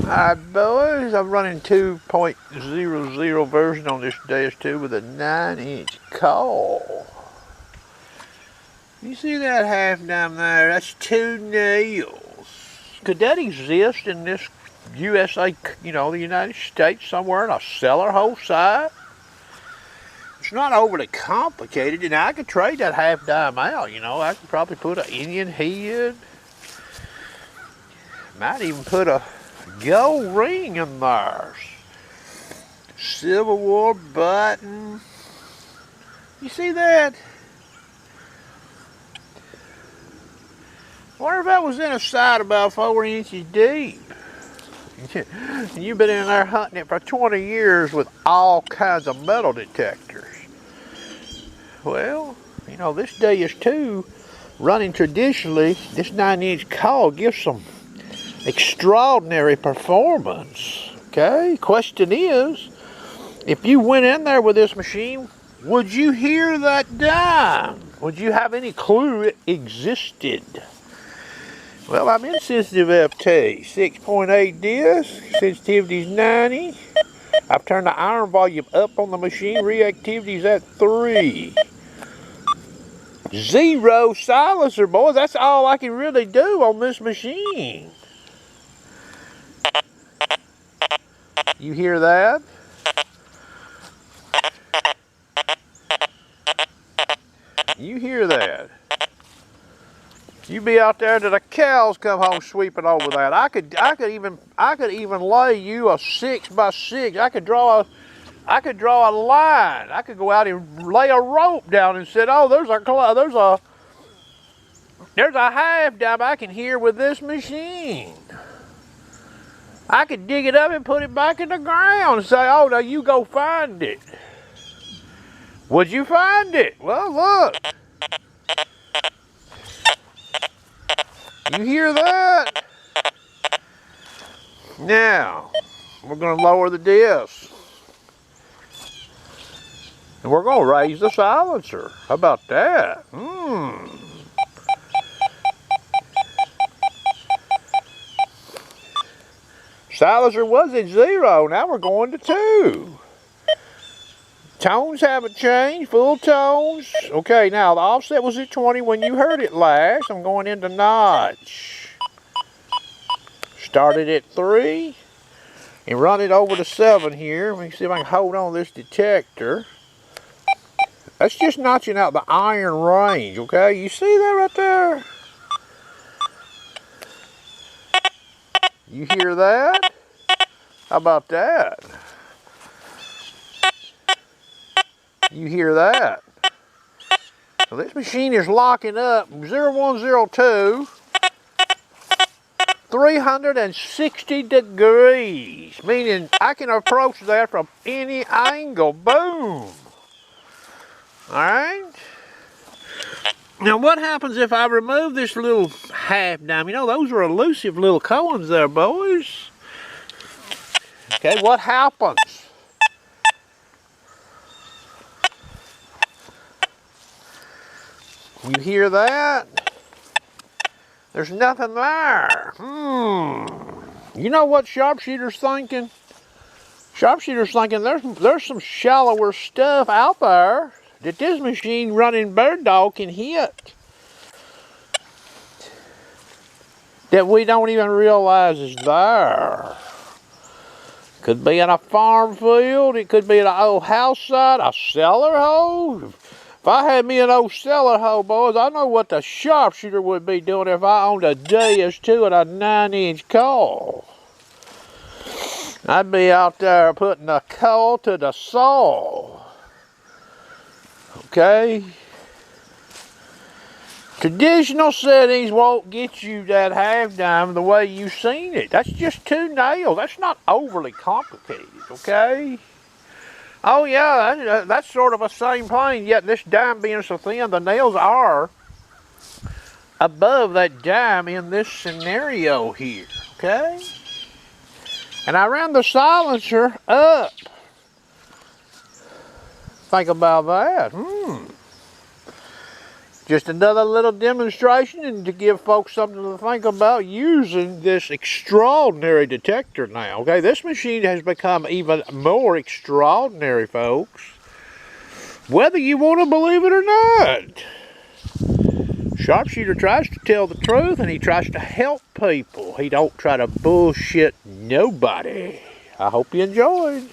Alright boys, I'm running 2.00 version on this Deus 2 with a 9-inch coil. You see that half down there? That's 2 nails. Could that exist in this USA, the United States somewhere in a cellar hole side? It's not overly complicated, and I could trade that half dime out, I could probably put an Indian head. Might even put a gold ring in there. Civil War button. You see that? I wonder if that was in a side about 4 inches deep. You've been in there hunting it for 20 years with all kinds of metal detectors. Well, this Deus 2 running traditionally, this 9-inch coil gives some extraordinary performance. Okay, question is, if you went in there with this machine, would you hear that dime? Would you have any clue it existed? Well, I'm in sensitive FT, 6.8 disc, sensitivity's 90. I've turned the iron volume up on the machine, reactivity's at 3. 0 silencer, boys, that's all I can really do on this machine. You hear that? You hear that? You be out there till the cows come home sweeping over that. I could even lay you a 6x6. I could draw a line. I could go out and lay a rope down and say, oh, there's a half dime I can hear with this machine. I could dig it up and put it back in the ground and say, oh, now you go find it. Would you find it? Well, look. You hear that? Now, we're going to lower the disc. And we're going to raise the silencer. How about that? Silencer was at 0. Now we're going to 2. Tones haven't changed, full tones. Okay, now the offset was at 20 when you heard it last. I'm going into notch. Started at 3 and run it over to 7 here. Let me see if I can hold on this detector. That's just notching out the iron range, okay? You see that right there? You hear that? How about that? You hear that? So this machine is locking up 0102, 360 degrees, meaning I can approach that from any angle. Boom. All right. Now what happens if I remove this little half dime? Those are elusive little coins there, boys. Okay, what happens? You hear that? There's nothing there. You know what sharpshooter's thinking? Sharpshooter's thinking there's some shallower stuff out there that this machine running bird dog can hit that we don't even realize is there. Could be in a farm field. It could be in an old house site, a cellar hole. If I had me an old cellar hole, boys, I know what the sharpshooter would be doing if I owned a Deus 2 and a 9-inch coil. I'd be out there putting the coil to the saw. Okay? Traditional settings won't get you that half dime the way you've seen it. That's just 2 nails. That's not overly complicated, okay? Oh yeah, that's sort of a same plane, yet this dime being so thin, the nails are above that dime in this scenario here, okay? And I ran the silencer up. Think about that. Just another little demonstration and to give folks something to think about using this extraordinary detector now. Okay, this machine has become even more extraordinary, folks. Whether you want to believe it or not. Sharpshooter tries to tell the truth and he tries to help people. He don't try to bullshit nobody. I hope you enjoyed.